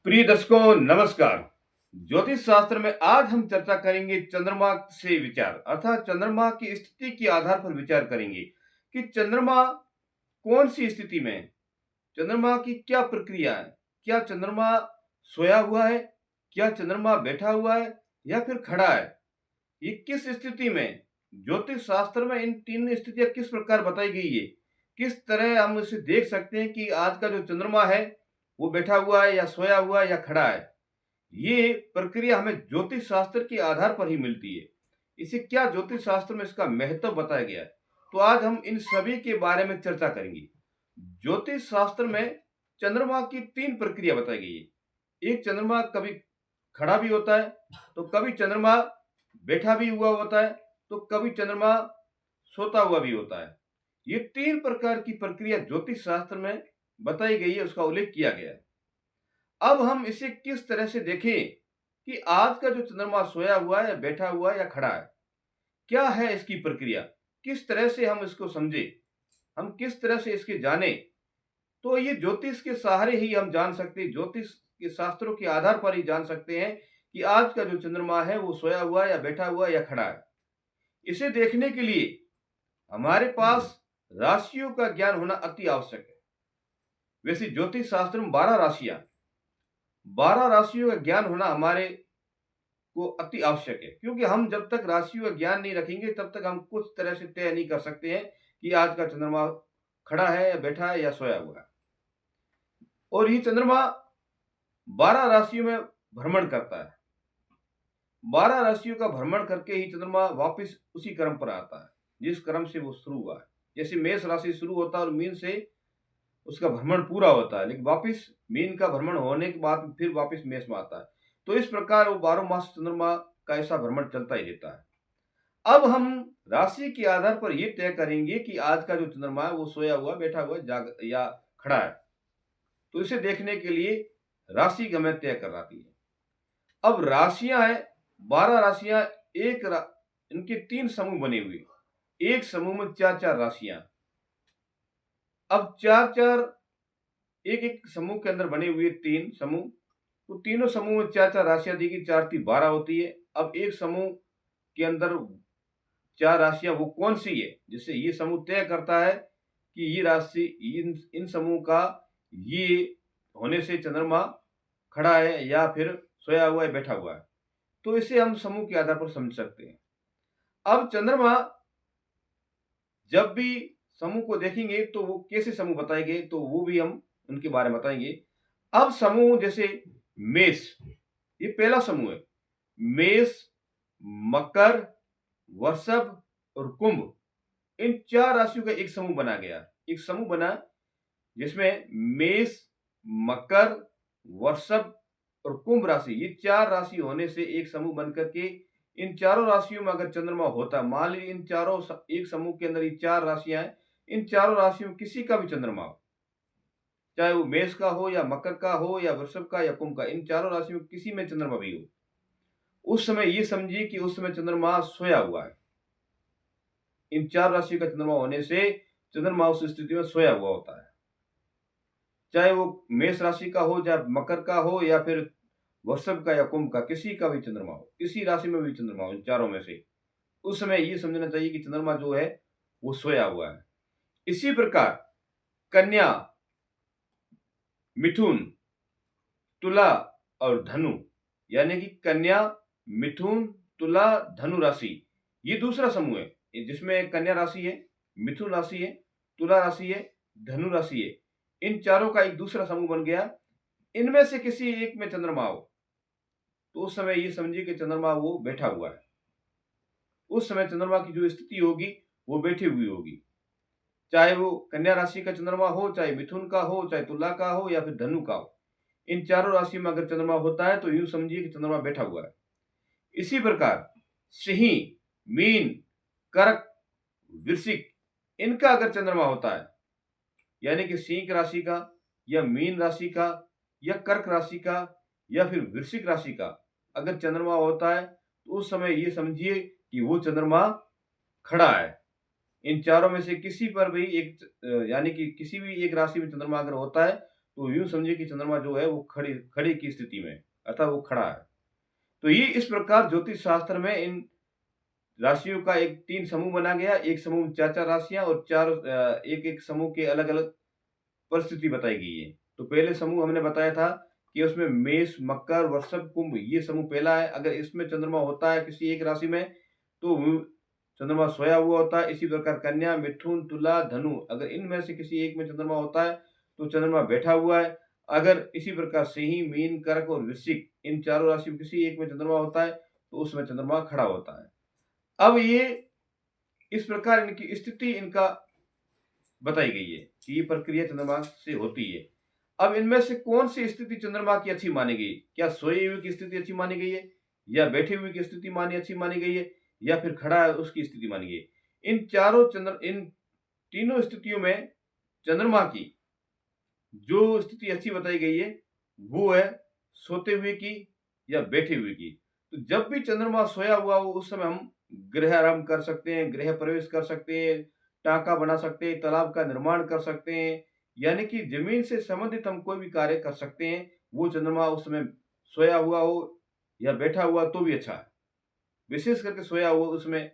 प्रिय दर्शकों नमस्कार। ज्योतिष शास्त्र में आज हम चर्चा करेंगे चंद्रमा से विचार अर्थात चंद्रमा की स्थिति के आधार पर विचार करेंगे कि चंद्रमा कौन सी स्थिति में है। चंद्रमा की क्या प्रक्रिया है। क्या चंद्रमा सोया हुआ है, क्या चंद्रमा बैठा हुआ है या फिर खड़ा है। ये किस स्थिति में है? ज्योतिष शास्त्र में इन तीन स्थितियां किस प्रकार बताई गई है, किस तरह हम इसे देख सकते हैं कि आज का जो चंद्रमा है वो बैठा हुआ है या सोया हुआ है या खड़ा है। ये प्रक्रिया हमें ज्योतिष शास्त्र के आधार पर ही मिलती है। इसे क्या ज्योतिष शास्त्र में इसका महत्व बताया गया है। तो आज हम इन सभी के बारे में चर्चा करेंगे। ज्योतिष शास्त्र में चंद्रमा की तीन प्रक्रिया बताई गई है। एक चंद्रमा कभी खड़ा भी होता है, तो कभी चंद्रमा बैठा भी हुआ होता है, तो कभी चंद्रमा सोता हुआ भी होता है। ये तीन प्रकार की प्रक्रिया ज्योतिष शास्त्र में बताई गई है, उसका उल्लेख किया गया है। अब हम इसे किस तरह से देखें कि आज का जो चंद्रमा सोया हुआ है, बैठा हुआ है या खड़ा है, क्या है इसकी प्रक्रिया, किस तरह से हम इसको समझें, हम किस तरह से इसके जाने। तो ये ज्योतिष के सहारे ही हम जान सकते हैं, ज्योतिष के शास्त्रों के आधार पर ही जान सकते हैं कि आज का जो चंद्रमा है वो सोया हुआ है या बैठा हुआ है या खड़ा है। इसे देखने के लिए हमारे पास राशियों का ज्ञान होना अति आवश्यक है। वैसे ज्योतिष शास्त्र में 12 राशियों का ज्ञान होना हमारे को अति आवश्यक है, क्योंकि हम जब तक राशियों का ज्ञान नहीं रखेंगे तब तक हम कुछ तरह से तय नहीं कर सकते हैं कि आज का चंद्रमा खड़ा है या बैठा है या सोया हुआ है। और ये चंद्रमा 12 राशियों में भ्रमण करता है। 12 राशियों का भ्रमण करके ही चंद्रमा वापस उसी क्रम पर आता है जिस क्रम से वो शुरू हुआ है। जैसे मेष राशि शुरू होता है और मीन से उसका भ्रमण पूरा होता है, लेकिन वापस मीन का भ्रमण होने के बाद फिर वापस मेष में आता है। तो इस प्रकार वो 12 मास चंद्रमा का ऐसा भ्रमण चलता ही रहता है। अब हम राशि के आधार पर ये तय करेंगे कि आज का जो चंद्रमा है वो सोया हुआ, बैठा हुआ, जाग या खड़ा है। तो इसे देखने के लिए राशि हमें तय कराती है। अब राशियां हैं 12 राशियां, इनके 3 समूह बने हुए, एक समूह में 4-4 राशियां। अब 4-4 एक समूह के अंदर बने हुए 3 समूह, तो तीनों समूह में 4-4 राशियां दी गई, 4 × 12 होती है। अब एक समूह के अंदर 4 राशियां वो कौन सी है, जिससे ये समूह तय करता है कि ये राशि इन इन समूह का ये होने से चंद्रमा खड़ा है या फिर सोया हुआ है, बैठा हुआ है। तो इसे हम समूह के आधार पर समझ सकते हैं। अब चंद्रमा जब भी समूह को देखेंगे तो वो कैसे समूह बताए गए, तो वो भी हम उनके बारे में बताएंगे। अब समूह जैसे मेष, ये पहला समूह है। मेष, मकर, वृषभ और कुंभ, इन 4 राशियों का एक समूह बना गया। एक समूह बना जिसमें मेष, मकर, वृषभ और कुंभ राशि, ये 4 राशि होने से एक समूह बनकर के इन चारों राशियों में अगर चंद्रमा होता, मान लीजिए इन चारों एक समूह के अंदर ये 4 राशियां हैं, इन चारों राशियों में किसी का भी चंद्रमा हो, चाहे वो मेष का हो या मकर का हो या वृषभ का या कुंभ का, इन चारों राशियों में किसी में चंद्रमा भी हो, उस समय ये समझिए कि उस समय चंद्रमा सोया हुआ है। इन 4 राशियों का चंद्रमा होने से चंद्रमा उस स्थिति में सोया हुआ होता है। चाहे वो मेष राशि का हो, चाहे मकर का हो या फिर वृषभ का या कुंभ का, किसी का भी चंद्रमा हो, किसी राशि में भी चंद्रमा हो, इन चारों में से, उस समय ये समझना चाहिए कि चंद्रमा जो है वो सोया हुआ है। इसी प्रकार कन्या, मिथुन, तुला और धनु, यानी कि कन्या, मिथुन, तुला, धनु राशि, ये दूसरा समूह है जिसमें कन्या राशि है, मिथुन राशि है, तुला राशि है, धनु राशि है। इन चारों का एक दूसरा समूह बन गया। इनमें से किसी एक में चंद्रमा हो तो उस समय ये समझिए कि चंद्रमा वो बैठा हुआ है। उस समय चंद्रमा की जो स्थिति होगी वो बैठी हुई होगी। चाहे वो कन्या राशि का चंद्रमा हो, चाहे मिथुन का हो, चाहे तुला का हो या फिर धनु का हो, इन चारों राशियों में अगर चंद्रमा होता है तो यूं समझिए कि चंद्रमा बैठा हुआ है। इसी प्रकार सिंह, मीन, कर्क, वृश्चिक, इनका अगर चंद्रमा होता है, यानी कि सिंह राशि का या मीन राशि का या कर्क राशि का या फिर वृश्चिक राशि का अगर चंद्रमा होता है तो उस समय ये समझिए कि वो चंद्रमा खड़ा है। इन चारों में से किसी पर भी एक यानी कि किसी भी एक राशि में चंद्रमा अगर होता है तो यूँ समझिए कि चंद्रमा जो है वो खड़ी खड़ी की स्थिति में है, अर्थात वो खड़ा है। तो ये इस प्रकार ज्योतिष शास्त्र में इन राशियों का एक 3 समूह बना गया, एक समूह में 4-4 राशियाँ और एक-एक समूह के अलग-अलग परिस्थिति बताई गई है। तो पहले समूह हमने बताया था कि उसमें मेष, मकर, वृषभ, कुंभ ये समूह पहला है। अगर इसमें चंद्रमा होता है किसी एक राशि में तो वो चंद्रमा सोया हुआ होता है। इसी प्रकार कन्या, मिथुन, तुला, धनु अगर इनमें से किसी एक में चंद्रमा होता है तो चंद्रमा बैठा हुआ है। अगर इसी प्रकार सिंह, मीन, कर्क और वृश्चिक इन चारों राशि में किसी एक में चंद्रमा होता है तो उसमें चंद्रमा खड़ा होता है। अब ये इस प्रकार इनकी स्थिति इनका बताई गई है कि ये प्रक्रिया चंद्रमा से होती है। अब इनमें से कौन-सी स्थिति चंद्रमा की अच्छी मानी गई? क्या सोए हुए की स्थिति अच्छी मानी गई है? या बैठे हुए की स्थिति अच्छी मानी गई है? या फिर खड़ा है उसकी स्थिति मानी गई है? इन तीनों स्थितियों में चंद्रमा की जो स्थिति अच्छी बताई गई है, वो है सोते हुए की या बैठे हुए की। तो जब भी चंद्रमा सोया हुआ हो उस समय हम गृह आरंभ कर सकते हैं, गृह प्रवेश कर सकते हैं, टाँका बना सकते हैं, तालाब का निर्माण कर सकते हैं, यानी कि ज़मीन से संबंधित हम कोई भी कार्य कर सकते हैं। वो चंद्रमा उस समय सोया हुआ हो या बैठा हुआ तो भी अच्छा है। विशेष करके सोया हुआ उसमें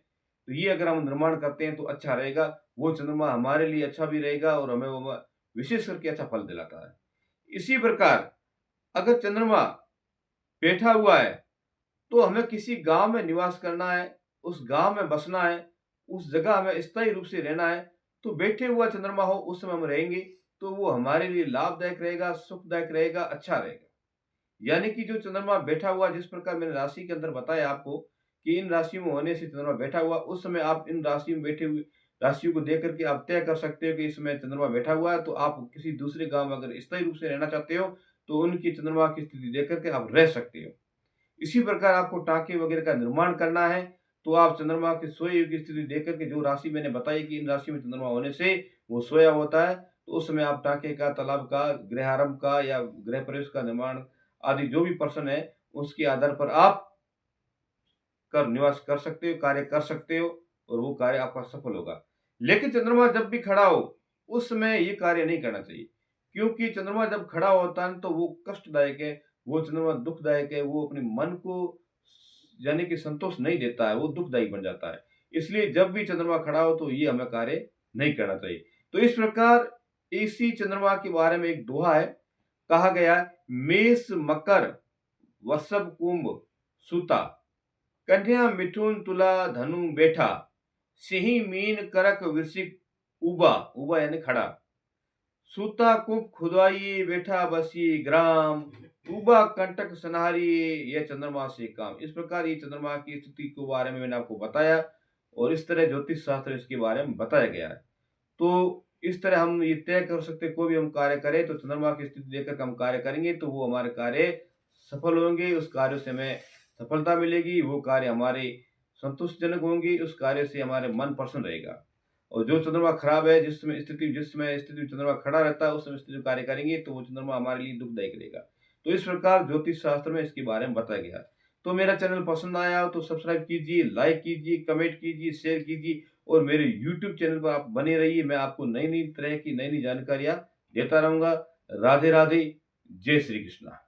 तो ये अगर हम निर्माण करते हैं तो अच्छा रहेगा। वो चंद्रमा हमारे लिए अच्छा भी रहेगा और हमें वो विशेष करके अच्छा फल दिलाता है। इसी प्रकार अगर चंद्रमा बैठा हुआ है, तो हमें किसी गाँव में निवास करना है, उस गाँव में बसना है, उस जगह हमें स्थायी रूप से रहना है, तो बैठे हुआ चंद्रमा हो उस समय हम रहेंगे, तो वो हमारे लिए लाभदायक रहेगा, सुखदायक रहेगा, अच्छा रहेगा। यानी कि जो चंद्रमा बैठा हुआ जिस प्रकार मैंने राशि के अंदर बताया आपको कि इन राशियों में होने से चंद्रमा बैठा हुआ, उस समय आप इन राशि में बैठे हुए राशियों को देख कर के आप तय कर सकते हो कि इस समय चंद्रमा बैठा हुआ है, तो आप किसी दूसरे गाँव में अगर स्थायी रूप से रहना चाहते हो, तो उनकी चंद्रमा की स्थिति देख कर के आप रह सकते हो। इसी प्रकार आपको टाँके वगैरह का निर्माण करना है, तो आप चंद्रमा के सोए हुए की स्थिति देख कर के जो राशि मैंने बताई कि इन राशियों में चंद्रमा होने से वो सोया होता है, तो उस समय आप टाँके का, तालाब का, गृहारंभ का या गृह प्रवेश का निर्माण आदि जो भी पर्सन है, उसके आधार पर आप कर निवास कर सकते हो, कार्य कर सकते हो और वो कार्य आपका सफल होगा। लेकिन चंद्रमा जब भी खड़ा हो, उस समय ये कार्य नहीं करना चाहिए, क्योंकि चंद्रमा जब खड़ा होता है तो वो कष्टदायक है, वो चंद्रमा दुखदायक है, वो अपने मन को यानी कि संतोष नहीं देता है, वो दुखदायी बन जाता है। इसलिए जब भी चंद्रमा खड़ा हो तो ये हमें कार्य नहीं करना चाहिए। तो इस प्रकार इसी चंद्रमा के बारे में एक दोहा है, कहा गया है, मेष, मकर, वृषभ, कुंभ, सूता, कन्या, मिथुन, तुला, धनु बैठा, सिंह, मीन, कर्क, वृश्चिक उबा, उबा यानी खड़ा, सूता, कुंभ, खुदाई, बैठा, बसी, ग्राम, उबा, कंटक, सनहारी, यह चंद्रमा से काम। इस प्रकार ये चंद्रमा की स्थिति के बारे में मैंने आपको बताया और इस तरह ज्योतिष शास्त्र इसके बारे में बताया गया है। तो इस तरह हम ये तय कर सकते हैं कोई भी हम कार्य करें तो चंद्रमा की स्थिति देखकर के हम कार्य करेंगे तो वो हमारे कार्य सफल होंगे, उस कार्य से हमें सफलता मिलेगी, वो कार्य हमारे संतुष्टजनक होंगे, उस कार्य से हमारे मन प्रसन्न रहेगा। और जो चंद्रमा खराब है, जिस समय स्थिति में चंद्रमा खड़ा रहता है, उस समय स्थिति में कार्य करेंगे तो वो चंद्रमा हमारे लिए दुखदायक रहेगा। तो इस प्रकार ज्योतिष शास्त्र में इसके बारे में बताया गया है। तो मेरा चैनल पसंद आया हो तो सब्सक्राइब कीजिए, लाइक कीजिए, कमेंट कीजिए, शेयर कीजिए और मेरे यूट्यूब चैनल पर आप बने रहिए। मैं आपको नई-नई तरह की नई-नई जानकारियाँ देता रहूँगा। राधे-राधे, जय श्री कृष्णा।